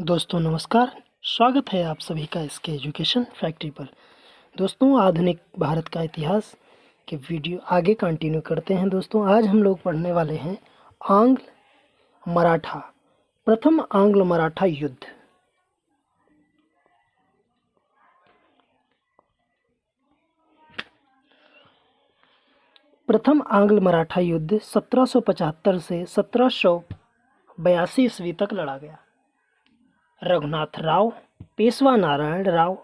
दोस्तों नमस्कार। स्वागत है आप सभी का इसके एजुकेशन फैक्ट्री पर। दोस्तों आधुनिक भारत का इतिहास के वीडियो आगे कंटिन्यू करते हैं। दोस्तों आज हम लोग पढ़ने वाले हैं आंग्ल मराठा, प्रथम आंग्ल मराठा युद्ध। प्रथम आंग्ल मराठा युद्ध 1775 से 1782 ईस्वी तक लड़ा गया। रघुनाथ राव पेशवा नारायण राव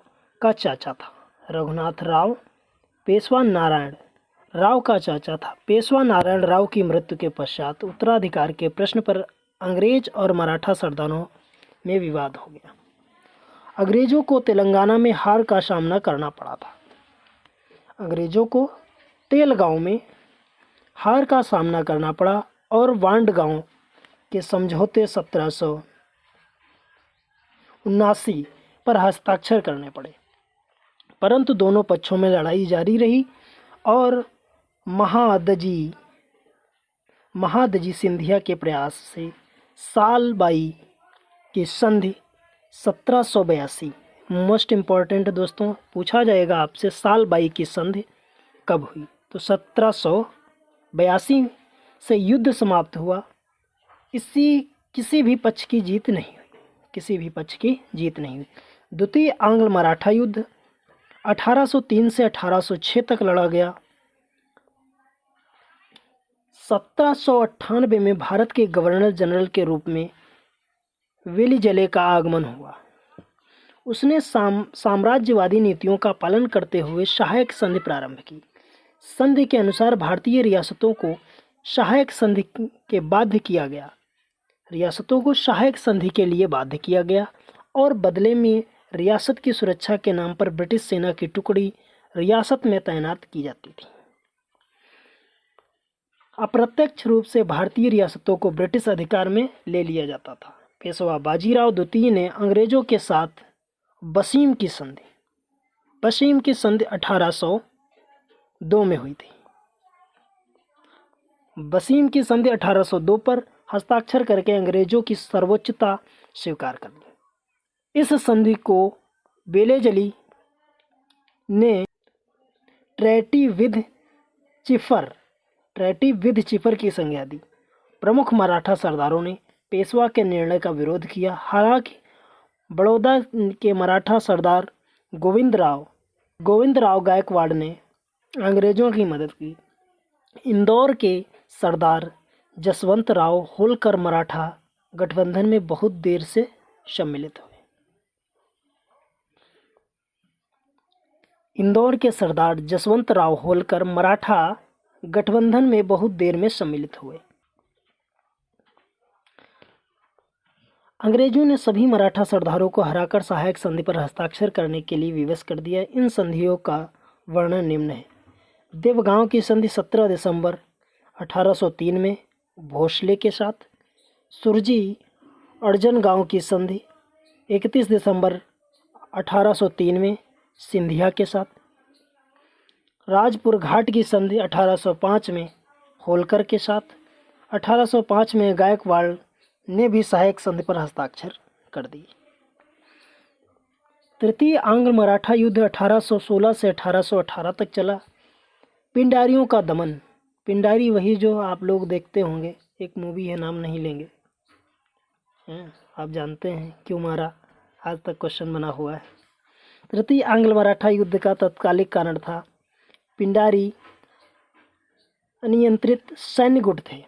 का चाचा था। रघुनाथ राव पेशवा नारायण राव का चाचा था। पेशवा नारायण राव की मृत्यु के पश्चात उत्तराधिकार के प्रश्न पर अंग्रेज और मराठा सरदारों में विवाद हो गया। अंग्रेजों को तेलंगाना में हार का सामना करना पड़ा था। अंग्रेजों को तेलगांव में हार का सामना करना पड़ा और वांडगांव के समझौते 1779 पर हस्ताक्षर करने पड़े, परंतु दोनों पक्षों में लड़ाई जारी रही और महादजी सिंधिया के प्रयास से साल बाई की संधि 1782। मोस्ट इम्पॉर्टेंट दोस्तों, पूछा जाएगा आपसे साल बाई की संधि कब हुई, तो 1782 से युद्ध समाप्त हुआ। किसी भी पक्ष की जीत नहीं हुई। द्वितीय आंग्ल मराठा युद्ध 1803 से 1806 तक लड़ा गया। 1798 में भारत के गवर्नर जनरल के रूप में वेलिजले का आगमन हुआ। उसने साम्राज्यवादी नीतियों का पालन करते हुए सहायक संधि प्रारंभ की। संधि के अनुसार भारतीय रियासतों को सहायक संधि के बाध्य किया गया। और बदले में रियासत की सुरक्षा के नाम पर ब्रिटिश सेना की टुकड़ी रियासत में तैनात की जाती थी। अप्रत्यक्ष रूप से भारतीय रियासतों को ब्रिटिश अधिकार में ले लिया जाता था। पेशवा बाजीराव द्वितीय ने अंग्रेजों के साथ बसीम की संधि 1802 में हुई थी। बसीम की संधि 1802 पर हस्ताक्षर करके अंग्रेजों की सर्वोच्चता स्वीकार कर ली। इस संधि को वेलेजली ने ट्रेटी विद चिफर की संज्ञा दी। प्रमुख मराठा सरदारों ने पेशवा के निर्णय का विरोध किया। हालांकि बड़ौदा के मराठा सरदार गोविंदराव गायकवाड़ ने अंग्रेजों की मदद की। इंदौर के सरदार जसवंत राव होलकर मराठा गठबंधन में बहुत देर से सम्मिलित हुए। इंदौर के सरदार जसवंत राव होलकर मराठा गठबंधन में बहुत देर में सम्मिलित हुए। अंग्रेजों ने सभी मराठा सरदारों को हराकर सहायक संधि पर हस्ताक्षर करने के लिए विवश कर दिया। इन संधियों का वर्णन निम्न है। देवगांव की संधि 17 दिसंबर 1803 में भोसले के साथ। सुरजी अर्जन गांव की संधि 31 दिसंबर 1803 में सिंधिया के साथ। राजपुर घाट की संधि 1805 में होलकर के साथ। 1805 में गायकवाड़ ने भी सहायक संधि पर हस्ताक्षर कर दिए। तृतीय आंग्ल मराठा युद्ध 1816 से 1818 तक चला। पिंडारियों का दमन। पिंडारी वही जो आप लोग देखते होंगे, एक मूवी है, नाम नहीं लेंगे, आप जानते हैं क्यों मारा, आज तक क्वेश्चन बना हुआ है। तृतीय आंग्ल मराठा युद्ध का तत्कालिक कारण था पिंडारी अनियंत्रित सैन्य गुट थे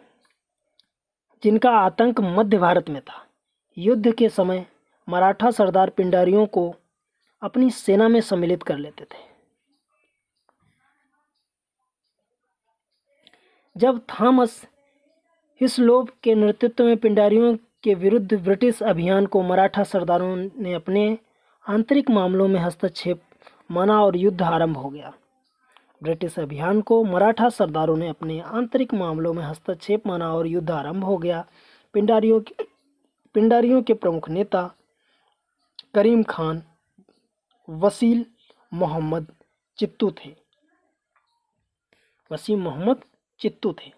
जिनका आतंक मध्य भारत में था। युद्ध के समय मराठा सरदार पिंडारियों को अपनी सेना में सम्मिलित कर लेते थे। जब थॉमस हिस्लोप के नेतृत्व में पिंडारियों के विरुद्ध ब्रिटिश अभियान को मराठा सरदारों ने अपने आंतरिक मामलों में हस्तक्षेप माना और युद्ध आरंभ हो गया। ब्रिटिश अभियान को मराठा सरदारों ने अपने आंतरिक मामलों में हस्तक्षेप माना और युद्ध आरंभ हो गया। पिंडारियों के प्रमुख नेता करीम खान वसीम मोहम्मद चित्तू थे।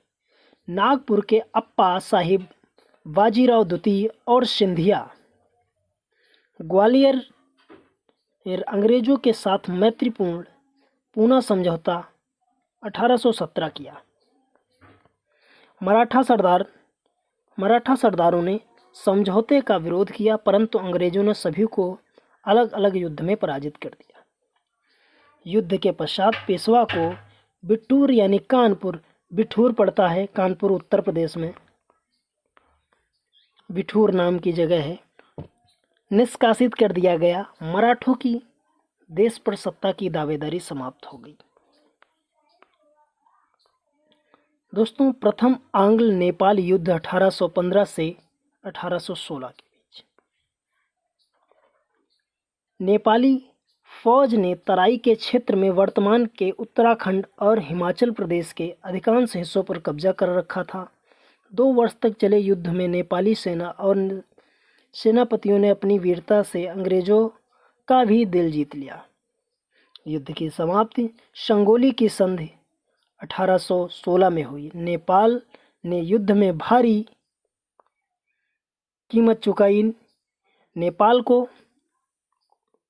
नागपुर के अप्पा साहिब बाजीराव द्वितीय और सिंधिया ग्वालियर अंग्रेजों के साथ मैत्रीपूर्ण पूना समझौता 1817 किया। मराठा सरदारों ने समझौते का विरोध किया, परंतु अंग्रेजों ने सभी को अलग अलग युद्ध में पराजित कर दिया। युद्ध के पश्चात पेशवा को बिठूर यानी कानपुर, बिठूर पड़ता है कानपुर उत्तर प्रदेश में, बिठूर नाम की जगह है, निष्कासित कर दिया गया। मराठों की देश पर सत्ता की दावेदारी समाप्त हो गई। दोस्तों, प्रथम आंग्ल नेपाल युद्ध 1815 से 1816 के बीच। नेपाली फौज ने तराई के क्षेत्र में वर्तमान के उत्तराखंड और हिमाचल प्रदेश के अधिकांश हिस्सों पर कब्जा कर रखा था। 2 वर्ष तक चले युद्ध में नेपाली सेना और सेनापतियों ने अपनी वीरता से अंग्रेजों का भी दिल जीत लिया। युद्ध की समाप्ति संगोली की संधि 1816 में हुई। नेपाल ने युद्ध में भारी कीमत चुकाई। नेपाल को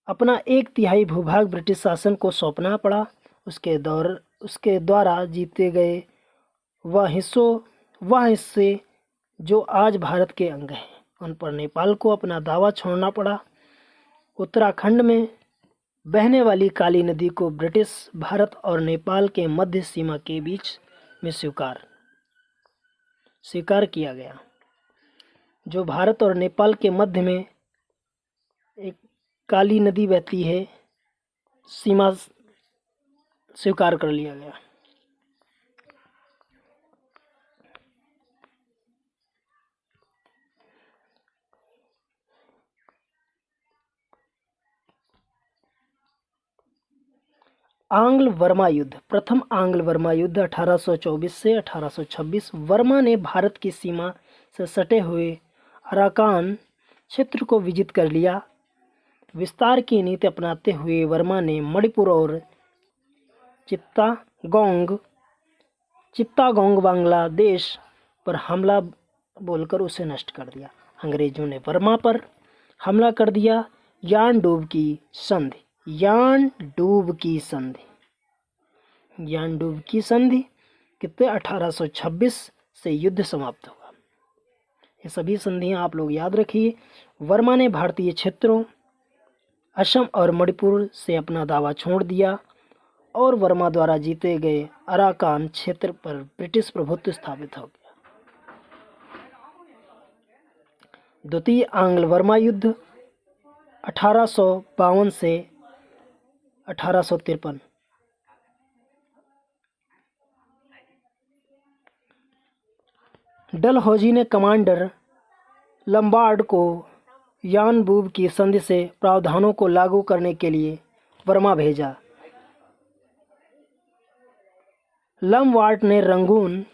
अपना 1/3 भूभाग ब्रिटिश शासन को सौंपना पड़ा। उसके द्वारा जीते गए वह हिस्से जो आज भारत के अंग हैं, उन पर नेपाल को अपना दावा छोड़ना पड़ा। उत्तराखंड में बहने वाली काली नदी को ब्रिटिश भारत और नेपाल के मध्य सीमा के बीच में स्वीकार किया गया। जो भारत और नेपाल के मध्य में एक काली नदी बहती है, सीमा स्वीकार कर लिया गया। आंग्ल वर्मा युद्ध। प्रथम आंग्ल वर्मा युद्ध 1824 से 1826। वर्मा ने भारत की सीमा से सटे हुए अराकान क्षेत्र को विजित कर लिया। विस्तार की नीति अपनाते हुए वर्मा ने मणिपुर और चित्तागोंग बांग्लादेश पर हमला बोलकर उसे नष्ट कर दिया। अंग्रेजों ने वर्मा पर हमला कर दिया। यान डूब की संधि कितने 1826 से युद्ध समाप्त हुआ। ये सभी संधियां आप लोग याद रखिए। वर्मा ने भारतीय क्षेत्रों असम और मणिपुर से अपना दावा छोड़ दिया और वर्मा द्वारा जीते गए अराकान क्षेत्र पर ब्रिटिश प्रभुत्व स्थापित हो गया। द्वितीय आंग्ल वर्मा युद्ध 1852 से 1853। डलहौजी ने कमांडर लंबार्ड को यानबूब की संधि से प्रावधानों को लागू करने के लिए वर्मा भेजा। लंबार्ड ने रंगून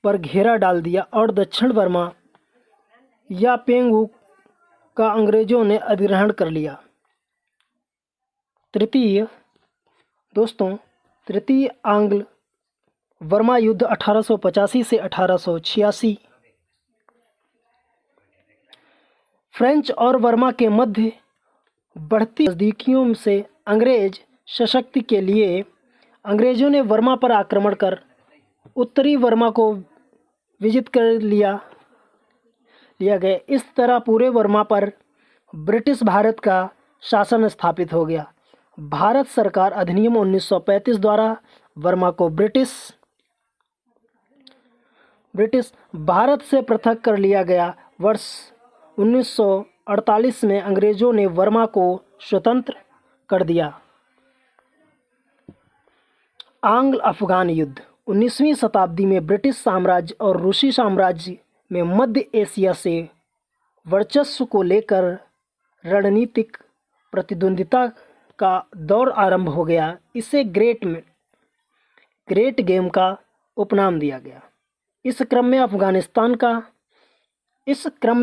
पर घेरा डाल दिया और दक्षिण बर्मा या पेंगू का अंग्रेजों ने अधिग्रहण कर लिया। तृतीय आंग्ल वर्मा युद्ध 1885 से 1886। फ्रेंच और वर्मा के मध्य बढ़ती नजदीकियों से अंग्रेज सशक्ति के लिए अंग्रेजों ने वर्मा पर आक्रमण कर उत्तरी वर्मा को विजित कर लिया गया। इस तरह पूरे वर्मा पर ब्रिटिश भारत का शासन स्थापित हो गया। भारत सरकार अधिनियम 1935 द्वारा वर्मा को ब्रिटिश भारत से पृथक कर लिया गया। वर्ष 1948 में अंग्रेजों ने वर्मा को स्वतंत्र कर दिया। आंग्ल अफगान युद्ध 19वीं शताब्दी में ब्रिटिश साम्राज्य और रूसी साम्राज्य में मध्य एशिया से वर्चस्व को लेकर रणनीतिक प्रतिद्वंदिता का दौर आरंभ हो गया। इसे ग्रेट गेम का उपनाम दिया गया। इस क्रम में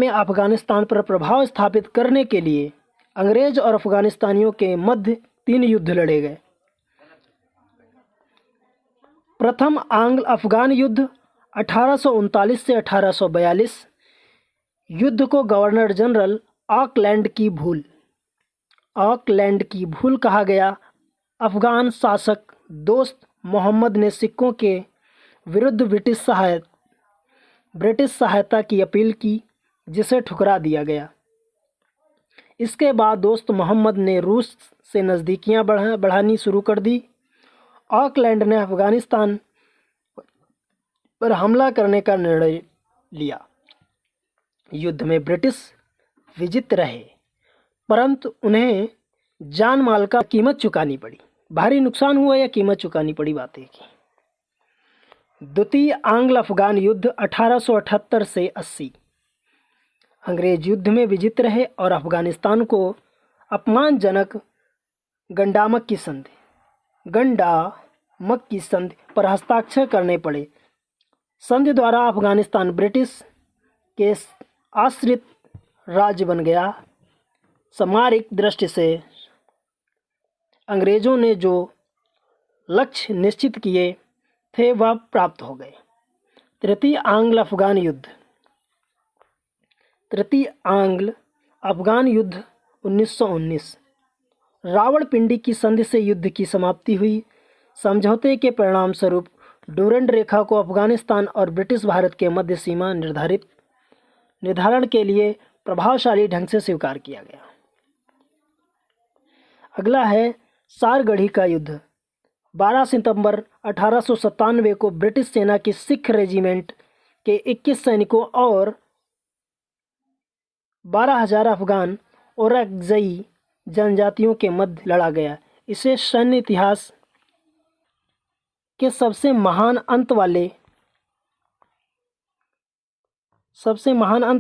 अफगानिस्तान पर प्रभाव स्थापित करने के लिए अंग्रेज और अफगानिस्तानियों के मध्य 3 युद्ध लड़े गए। प्रथम आंग्ल अफगान युद्ध 1839 से 1842। युद्ध को गवर्नर जनरल ऑकलैंड की भूल ऑकलैंड की भूल कहा गया। अफगान शासक दोस्त मोहम्मद ने सिखों के विरुद्ध ब्रिटिश सहायता की अपील की, जिसे ठुकरा दिया गया। इसके बाद दोस्त मोहम्मद ने रूस से नज़दीकियां बढ़ानी शुरू कर दी। ऑकलैंड ने अफगानिस्तान पर हमला करने का निर्णय लिया। युद्ध में ब्रिटिश विजित रहे, परंतु उन्हें जान माल का कीमत चुकानी पड़ी। भारी नुकसान हुआ या कीमत चुकानी पड़ी, बात एक ही। द्वितीय आंग्ल अफगान युद्ध 1878 से 80। अंग्रेज युद्ध में विजित रहे और अफगानिस्तान को अपमानजनक गंडामक की संधि पर हस्ताक्षर करने पड़े। संधि द्वारा अफगानिस्तान ब्रिटिश के आश्रित राज्य बन गया। सामरिक दृष्टि से अंग्रेजों ने जो लक्ष्य निश्चित किए थे वह प्राप्त हो गए। तृतीय आंग्ल अफगान युद्ध 1919। रावलपिंडी की संधि से युद्ध की समाप्ति हुई। समझौते के परिणाम स्वरूप डूरंड रेखा को अफगानिस्तान और ब्रिटिश भारत के मध्य सीमा निर्धारण के लिए प्रभावशाली ढंग से स्वीकार किया गया। अगला है सारगढ़ी का युद्ध। 12 सितंबर 1897 को ब्रिटिश सेना की सिख रेजिमेंट के 21 सैनिकों और 12,000 अफगान ओरकजई जनजातियों के मध्य लड़ा गया। इसे सैन्य इतिहास के सबसे महान अंत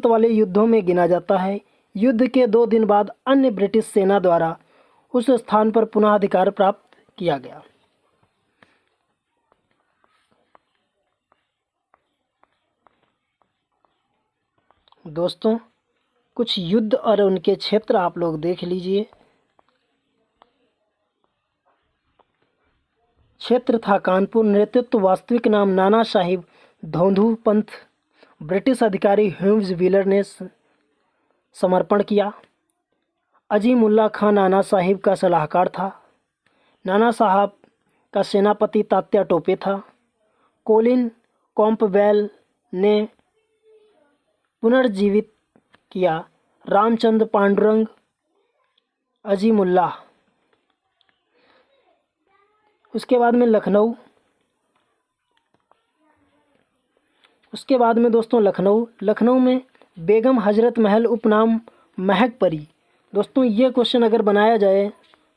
वाले युद्धों में गिना जाता है। युद्ध के 2 दिन बाद अन्य ब्रिटिश सेना द्वारा उस स्थान पर पुनः अधिकार प्राप्त किया गया। दोस्तों, कुछ युद्ध और उनके क्षेत्र आप लोग देख लीजिए। क्षेत्र था कानपुर। नेतृत्व वास्तविक नाम नाना साहिब धोंधू पंथ। ब्रिटिश अधिकारी ह्यूम्स व्हीलर ने समर्पण किया। अजीमुल्ला खान नाना साहिब का सलाहकार था। नाना साहब का सेनापति तात्या टोपे था। कोलिन कॉम्पबेल ने पुनर्जीवित किया। रामचंद्र पांडुरंग अजीमुल्लाह। उसके बाद में दोस्तों लखनऊ में बेगम हजरत महल उपनाम महकपरी। दोस्तों, ये क्वेश्चन अगर बनाया जाए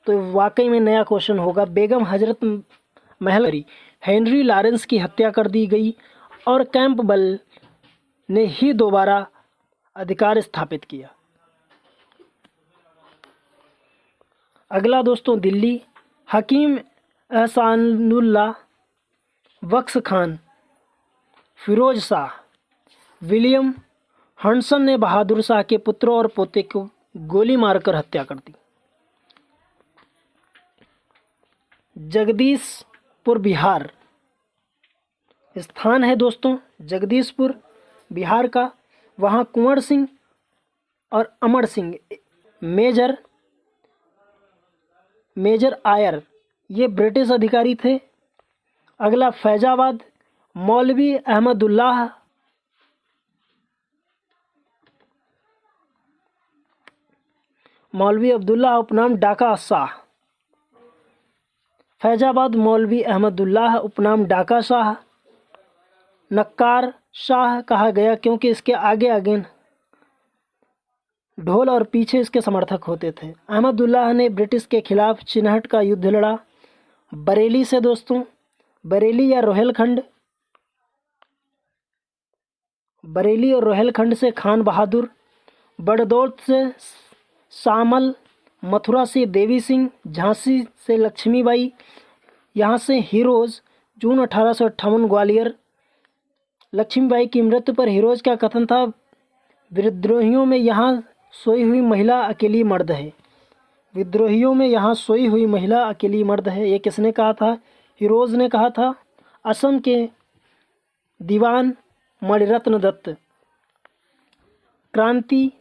तो वाकई में नया क्वेश्चन होगा। बेगम हजरत महल हेनरी लॉरेंस की हत्या कर दी गई और कैंपबेल ने ही दोबारा अधिकार स्थापित किया। अगला दोस्तों दिल्ली। हकीम एहसानुल्लाह बख्श खान, फिरोज शाह, विलियम हडसन ने बहादुर शाह के पुत्रों और पोते को गोली मारकर हत्या कर दी। जगदीशपुर बिहार स्थान है दोस्तों, जगदीशपुर बिहार का। वहाँ कुंवर सिंह और अमर सिंह मेजर आयर ये ब्रिटिश अधिकारी थे। अगला फैजाबाद। मौलवी अब्दुल्लाह उपनाम डाका शाह। फैजाबाद मौलवी अहमदुल्लाह उपनाम डाका शाह। नक्कार शाह कहा गया क्योंकि इसके आगे ढोल और पीछे इसके समर्थक होते थे। अहमदुल्लाह ने ब्रिटिश के खिलाफ चिन्हट का युद्ध लड़ा। बरेली से दोस्तों, बरेली और रोहेलखंड से खान बहादुर। बड़दौत से शामल। मथुरा से देवी सिंह। झांसी से लक्ष्मीबाई। यहाँ से हीरोज। जून 1858 ग्वालियर। लक्ष्मीबाई की मृत्यु पर हीरोज का कथन था, विद्रोहियों में यहाँ सोई हुई महिला अकेली मर्द है। विद्रोहियों में यहाँ सोई हुई महिला अकेली मर्द है। ये किसने कहा था? हीरोज ने कहा था। असम के दीवान मणिरत्न दत्त। क्रांति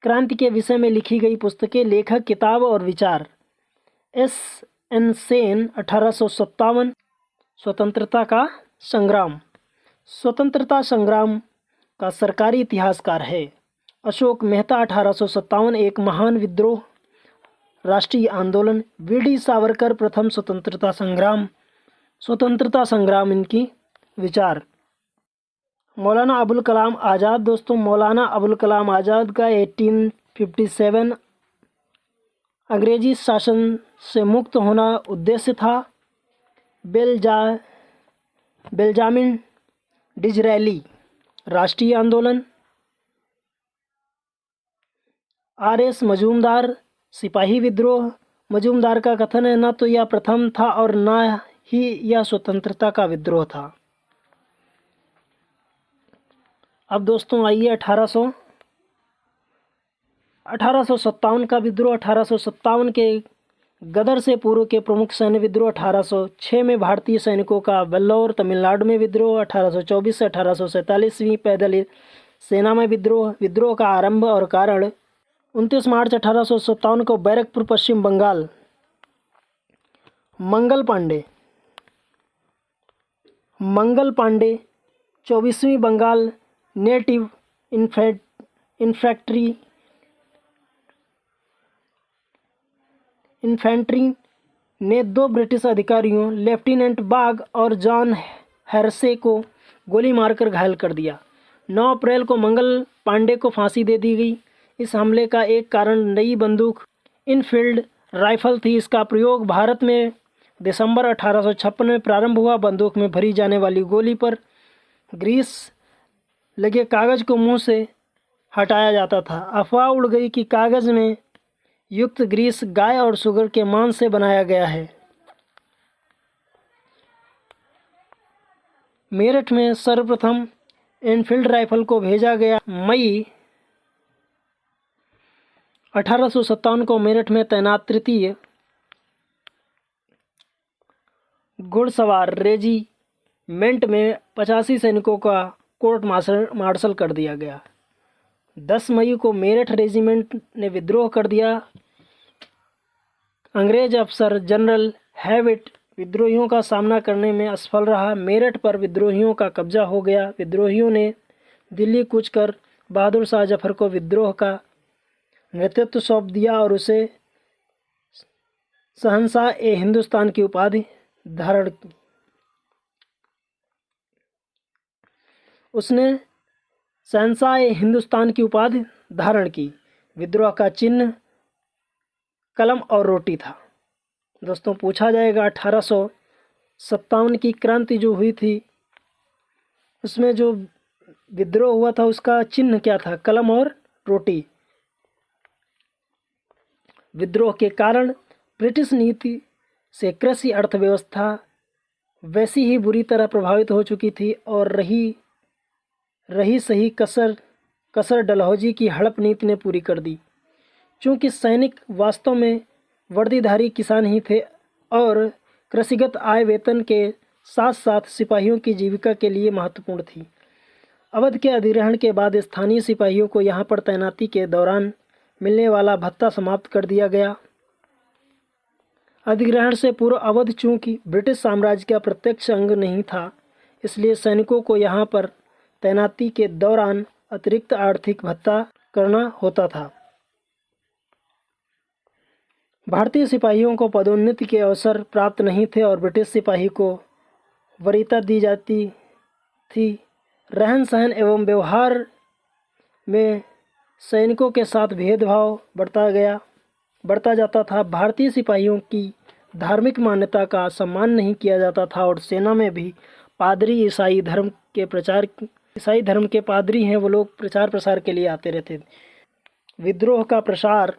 क्रांति के विषय में लिखी गई पुस्तकें, लेखक, किताब और विचार। एस.एन. सेन 1857। स्वतंत्रता का संग्राम। स्वतंत्रता संग्राम का सरकारी इतिहासकार है। अशोक मेहता 1857। एक महान विद्रोह, राष्ट्रीय आंदोलन। वी.डी. सावरकर प्रथम स्वतंत्रता संग्राम इनकी विचार। मौलाना अबुल कलाम आज़ाद। दोस्तों, मौलाना अबुल कलाम आज़ाद का 1857 अंग्रेजी शासन से मुक्त होना उद्देश्य था। बेंजामिन डिज़रायली, राष्ट्रीय आंदोलन। आर.एस. मजूमदार, सिपाही विद्रोह। मजूमदार का कथन है, न तो यह प्रथम था और न ही यह स्वतंत्रता का विद्रोह था। अब दोस्तों आइए 1857 का विद्रोह। 1857 के गदर से पूर्व के प्रमुख सैन्य विद्रोह। 1806 में भारतीय सैनिकों का वेल्लोर, तमिलनाडु में विद्रोह। 1824 से 1847 पैदल सेना में विद्रोह। विद्रोह का आरंभ और कारण। 29 मार्च 1857 को बैरकपुर, पश्चिम बंगाल। मंगल पांडे 24वीं बंगाल नेटिव इन्फेंट्री ने 2 ब्रिटिश अधिकारियों, लेफ्टिनेंट बाग और जॉन हेर्से को गोली मारकर घायल कर दिया। 9 अप्रैल को मंगल पांडे को फांसी दे दी गई। इस हमले का एक कारण नई बंदूक इनफील्ड राइफल थी। इसका प्रयोग भारत में दिसंबर 1856 में प्रारंभ हुआ। बंदूक में भरी जाने वाली गोली पर ग्रीस लगे कागज़ को मुंह से हटाया जाता था। अफवाह उड़ गई कि कागज़ में युक्त ग्रीस गाय और सुअर के मांस से बनाया गया है। मेरठ में सर्वप्रथम एनफील्ड राइफल को भेजा गया। मई 1857 को मेरठ में तैनात 3य घुड़सवार रेजिमेंट में 85 सैनिकों का कोर्ट मार्शल कर दिया गया। 10 मई को मेरठ रेजिमेंट ने विद्रोह कर दिया। अंग्रेज अफसर जनरल हैविट विद्रोहियों का सामना करने में असफल रहा। मेरठ पर विद्रोहियों का कब्जा हो गया। विद्रोहियों ने दिल्ली कूच कर बहादुर शाह जफर को विद्रोह का नेतृत्व सौंप दिया और उसे शहंशाह-ए-हिंदुस्तान की उपाधि धारण की। उसने शहंशाह-ए-हिंदुस्तान की उपाधि धारण की। विद्रोह का चिन्ह कलम और रोटी था। दोस्तों पूछा जाएगा 1857 की क्रांति जो हुई थी उसमें जो विद्रोह हुआ था उसका चिन्ह क्या था? कलम और रोटी। विद्रोह के कारण ब्रिटिश नीति से कृषि अर्थव्यवस्था वैसी ही बुरी तरह प्रभावित हो चुकी थी और रही सही कसर डलहौजी की हड़प नीति ने पूरी कर दी। चूँकि सैनिक वास्तव में वर्दीधारी किसान ही थे और कृषिगत आय वेतन के साथ साथ सिपाहियों की जीविका के लिए महत्वपूर्ण थी। अवध के अधिग्रहण के बाद स्थानीय सिपाहियों को यहाँ पर तैनाती के दौरान मिलने वाला भत्ता समाप्त कर दिया गया। अधिग्रहण से पूर्व अवध चूँकि ब्रिटिश साम्राज्य का प्रत्यक्ष अंग नहीं था, इसलिए सैनिकों को यहाँ पर तैनाती के दौरान अतिरिक्त आर्थिक भत्ता करना होता था। भारतीय सिपाहियों को पदोन्नति के अवसर प्राप्त नहीं थे और ब्रिटिश सिपाही को वरीयता दी जाती थी। रहन सहन एवं व्यवहार में सैनिकों के साथ भेदभाव बढ़ता जाता था। भारतीय सिपाहियों की धार्मिक मान्यता का सम्मान नहीं किया जाता था और सेना में भी पादरी ईसाई धर्म के पादरी हैं, वो लोग प्रचार प्रसार के लिए आते रहते थे। विद्रोह का प्रसार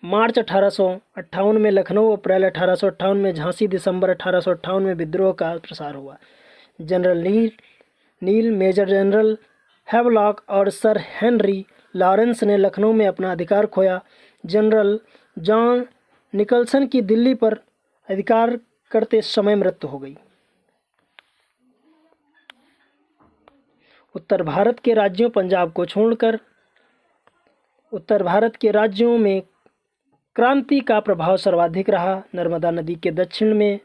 मार्च 1858 में लखनऊ, अप्रैल 1858 में झांसी, दिसंबर 1858 में विद्रोह का प्रसार हुआ। जनरल नील, मेजर जनरल हैवलॉक और सर हेनरी लॉरेंस ने लखनऊ में अपना अधिकार खोया। जनरल जॉन निकलसन की दिल्ली पर अधिकार करते समय मृत्यु हो गई। उत्तर भारत के राज्यों पंजाब को छोड़कर उत्तर भारत के राज्यों में क्रांति का प्रभाव सर्वाधिक रहा। नर्मदा नदी के दक्षिण में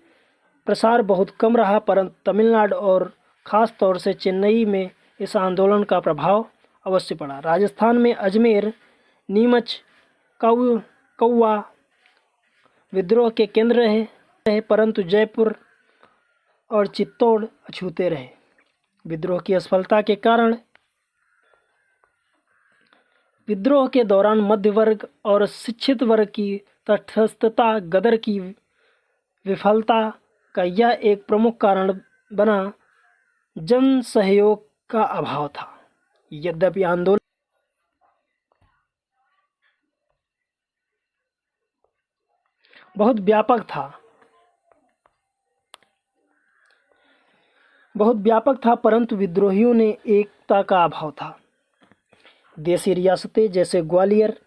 प्रसार बहुत कम रहा, परंतु तमिलनाडु और ख़ास तौर से चेन्नई में इस आंदोलन का प्रभाव अवश्य पड़ा। राजस्थान में अजमेर, नीमच, कौवा विद्रोह के केंद्र रहे, परंतु जयपुर और चित्तौड़ अछूते रहे। विद्रोह की असफलता के कारण विद्रोह के दौरान मध्य वर्ग और शिक्षित वर्ग की तटस्थता, गदर की विफलता का यह एक प्रमुख कारण बना। जन सहयोग का अभाव था। यद्यपि आंदोलन बहुत व्यापक था, परंतु विद्रोहियों ने एकता का अभाव था। देसी रियासतें जैसे ग्वालियर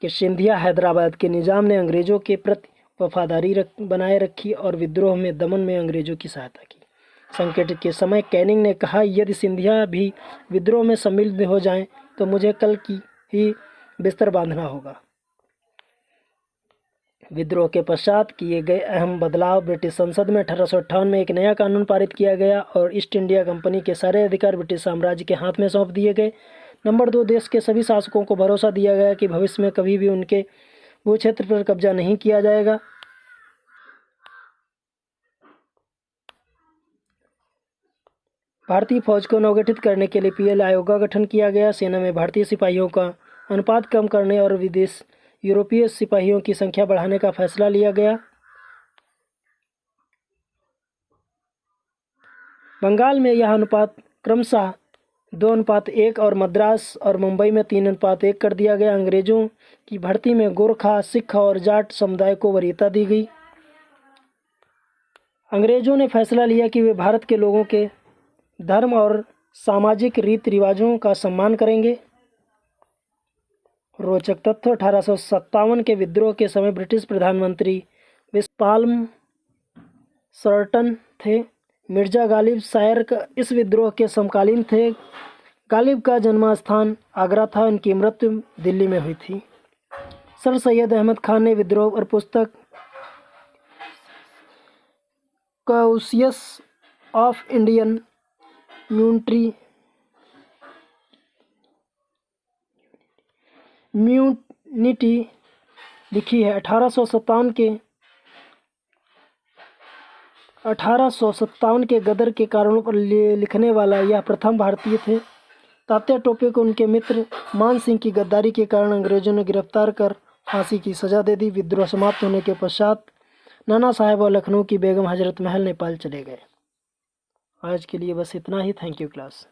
के सिंधिया, हैदराबाद के निजाम ने अंग्रेजों के प्रति वफादारी बनाए रखी और विद्रोह में दमन में अंग्रेजों की सहायता की। संकट के समय कैनिंग ने कहा, यदि सिंधिया भी विद्रोह में सम्मिलित हो जाएं तो मुझे कल की ही बिस्तर बांधना होगा। विद्रोह के पश्चात किए गए अहम बदलाव। ब्रिटिश संसद में 1858 में एक नया कानून पारित किया गया और ईस्ट इंडिया कंपनी के सारे अधिकार ब्रिटिश साम्राज्य के हाथ में सौंप दिए गए। नंबर 2, देश के सभी शासकों को भरोसा दिया गया कि भविष्य में कभी भी उनके भू क्षेत्र पर कब्जा नहीं किया जाएगा। भारतीय फौज को नवगठित करने के लिए पीएल आयोग का गठन किया गया। सेना में भारतीय सिपाहियों का अनुपात कम करने और विदेश यूरोपीय सिपाहियों की संख्या बढ़ाने का फैसला लिया गया। बंगाल में यह अनुपात क्रमशः 2:1 और मद्रास और मुंबई में 3:1 कर दिया गया। अंग्रेजों की भर्ती में गोरखा, सिख और जाट समुदाय को वरीयता दी गई। अंग्रेजों ने फैसला लिया कि वे भारत के लोगों के धर्म और सामाजिक रीति रिवाजों का सम्मान करेंगे। रोचक तथ्य: 1857 के विद्रोह के समय ब्रिटिश प्रधानमंत्री विस्पाल्म सर्टन थे। मिर्जा गालिब शायर इस विद्रोह के समकालीन थे। गालिब का जन्मस्थान आगरा था। उनकी मृत्यु दिल्ली में हुई थी। सर सैयद अहमद खान ने विद्रोह पर पुस्तक कॉशियस ऑफ इंडियन म्यूनिटी लिखी है। 1857 के गदर के कारणों पर लिखने वाला यह प्रथम भारतीय थे। तात्या टोपे को उनके मित्र मान सिंह की गद्दारी के कारण अंग्रेजों ने गिरफ्तार कर फांसी की सजा दे दी। विद्रोह समाप्त होने के पश्चात नाना साहेब और लखनऊ की बेगम हजरत महल नेपाल चले गए। आज के लिए बस इतना ही। Thank you class.